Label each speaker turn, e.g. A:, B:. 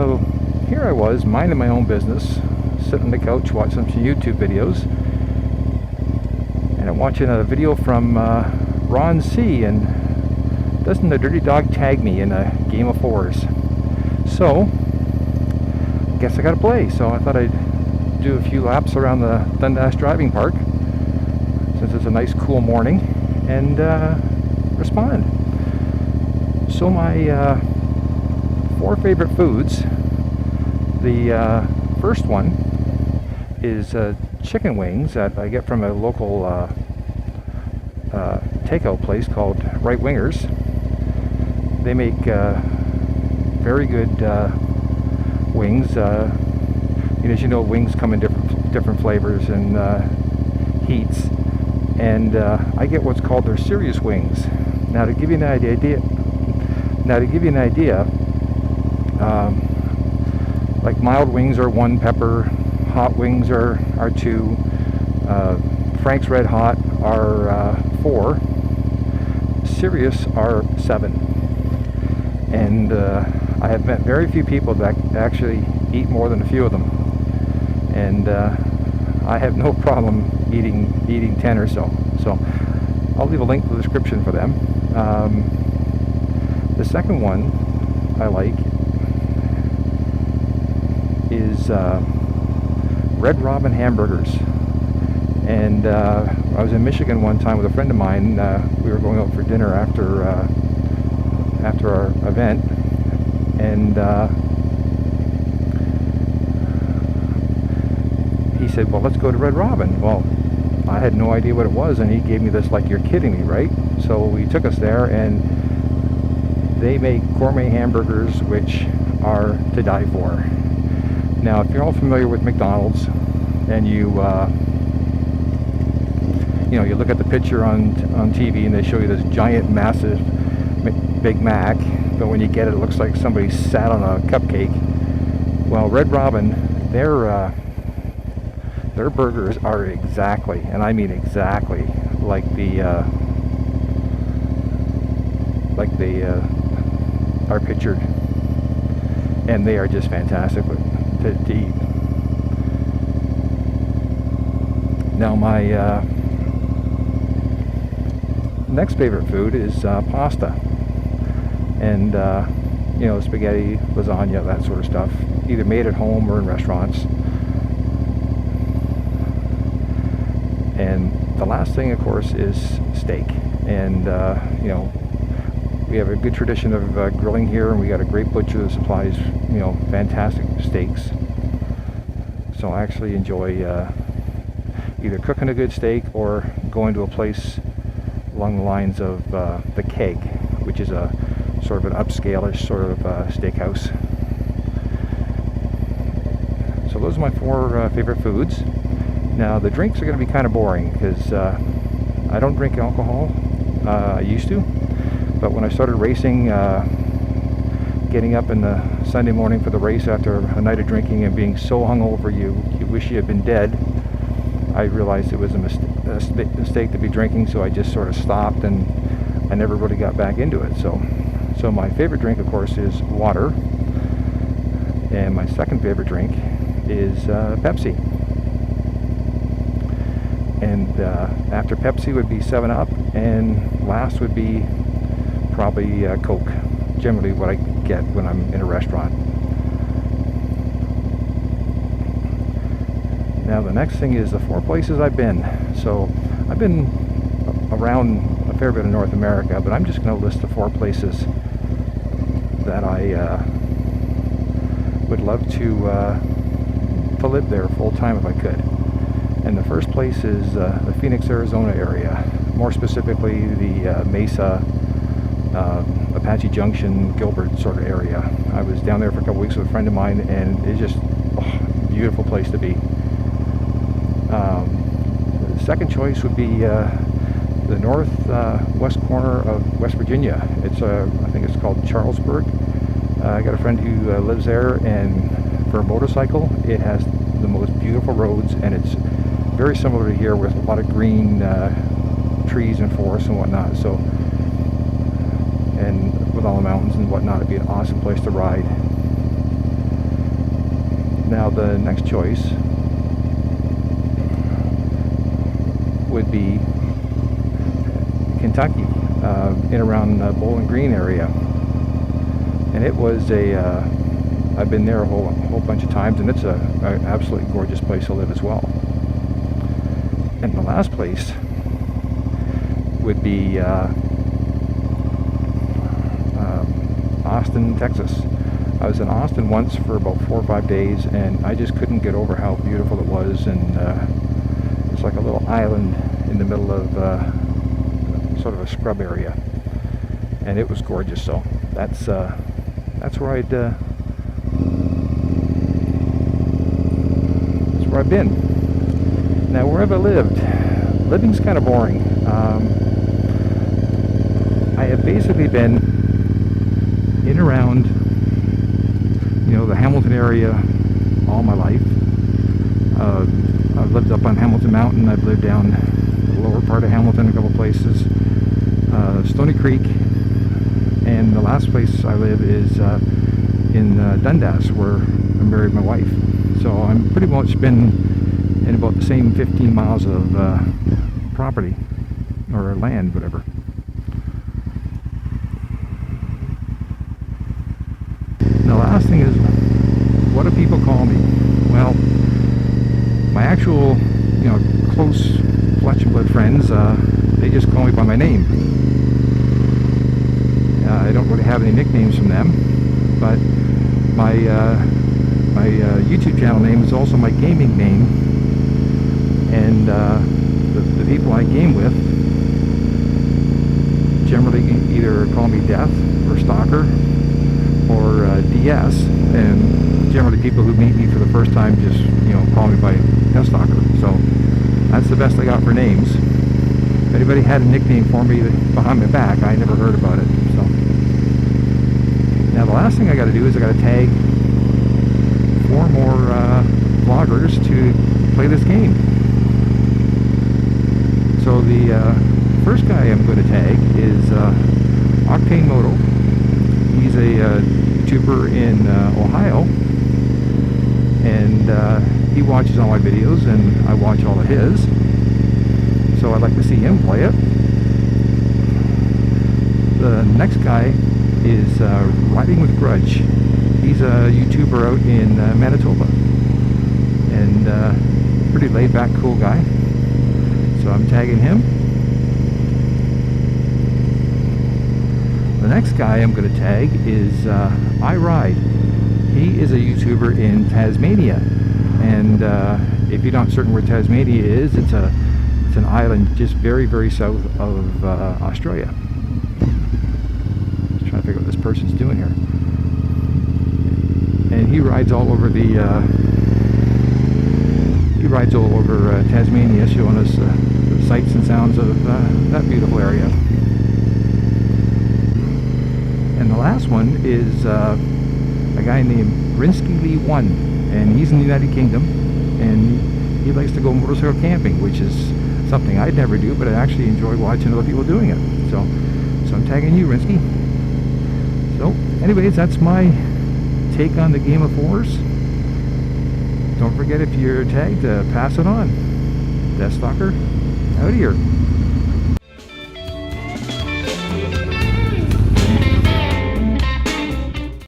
A: So here I was, minding my own business, sitting on the couch watching some YouTube videos, and I'm watching a video from Ron C, and doesn't the dirty dog tag me in a game of 4's? So I guess I gotta play. So I thought I'd do a few laps around the Dundas driving park, since it's a nice cool morning, and respond. So my 4 favorite foods. The first one is chicken wings that I get from a local takeout place called Right Wingers. They make very good wings. And as you know, wings come in different flavors and heats, and I get what's called their serious wings. Now, to give you an idea, like mild wings are 1 pepper, hot wings are 2, Frank's Red Hot are 4, serious are 7, and I have met very few people that actually eat more than a few of them, and I have no problem eating 10 or so. So I'll leave a link in the description for them. The second one I like is Red Robin hamburgers. And I was in Michigan one time with a friend of mine. We were going out for dinner after our event, and he said, well, let's go to Red Robin. Well, I had no idea what it was, and he gave me this like, you're kidding me, right? So he took us there, and they make gourmet hamburgers which are to die for. Now, if you're all familiar with McDonald's, and you look at the picture on TV and they show you this giant, massive Big Mac, but when you get it, it looks like somebody sat on a cupcake. Well, Red Robin, their burgers are exactly, and I mean exactly, like they are pictured, and they are just fantastic to eat. Now, my next favorite food is pasta, and spaghetti, lasagna, that sort of stuff, either made at home or in restaurants. And the last thing, of course, is steak. And we have a good tradition of grilling here, and we got a great butcher that supplies fantastic steaks. So I actually enjoy either cooking a good steak or going to a place along the lines of the Keg, which is a sort of an upscale-ish sort of steakhouse. So those are my 4 favorite foods. Now, the drinks are going to be kind of boring because I don't drink alcohol. I used to, but when I started racing, getting up in the Sunday morning for the race after a night of drinking and being so hungover you wish you had been dead, I realized it was a mistake to be drinking, so I just sort of stopped, and I never really got back into it. So my favorite drink, of course, is water, and my second favorite drink is Pepsi. And after Pepsi would be 7-Up, and last would be probably Coke, generally what I get when I'm in a restaurant. Now, the next thing is the 4 places I've been. So I've been around a fair bit of North America, but I'm just going to list the 4 places that I would love to live there full time if I could. And the first place is the Phoenix, Arizona area, more specifically the Mesa, Apache Junction, Gilbert sort of area. I was down there for a couple weeks with a friend of mine, and it's just a beautiful place to be. The second choice would be the northwest corner of West Virginia. It's I think it's called Charlesburg. I got a friend who lives there, and for a motorcycle, it has the most beautiful roads, and it's very similar to here with a lot of green trees and forests and whatnot. So, and with all the mountains and whatnot, it'd be an awesome place to ride. Now the next choice would be Kentucky, in around Bowling Green area, and it was I've been there a whole bunch of times, and it's a absolutely gorgeous place to live as well. And the last place would be Austin, Texas. I was in Austin once for about 4 or 5 days, and I just couldn't get over how beautiful it was. And it's like a little island in the middle of sort of a scrub area, and it was gorgeous. So that's where I've been. Now, where have I lived? Living's kind of boring. I have basically been in around, you know, the Hamilton area all my life. I've lived up on Hamilton Mountain. I've lived down the lower part of Hamilton a couple places, Stony Creek, and the last place I live is in Dundas, where I married my wife. So I'm pretty much been in about the same 15 miles of property or land, whatever. Now, the last thing is, what do people call me? Well, my actual, you know, close flesh and blood friends, they just call me by my name. I don't really have any nicknames from them, but my YouTube channel name is also my gaming name, and the people I game with generally either call me Death or Stalker or DS, and generally people who meet me for the first time just, you know, call me by Deathstalker. So that's the best I got for names. If anybody had a nickname for me behind my back, I never heard about it. So now the last thing I got to do is I got to tag 4 more vloggers to play this game. So the first guy I'm going to tag is OcTaNe Moto. He's a YouTuber in Ohio, and he watches all my videos, and I watch all of his. So I'd like to see him play it. The next guy is Riding with Grudge. He's a YouTuber out in Manitoba, and pretty laid back, cool guy. So I'm tagging him. The next guy I'm going to tag is I Ride. He is a YouTuber in Tasmania, and if you're not certain where Tasmania is, it's an island just very, very south of Australia. Just trying to figure out what this person's doing here. And he rides all over Tasmania, showing us the sights and sounds of that beautiful area. And the last one is a guy named Rinsky1, and he's in the United Kingdom, and he likes to go motorcycle camping, which is something I'd never do, but I actually enjoy watching other people doing it. So I'm tagging you, Rinsky. So anyways, that's my take on the game of 4's. Don't forget, if you're tagged, pass it on. Deathstalker, out of here.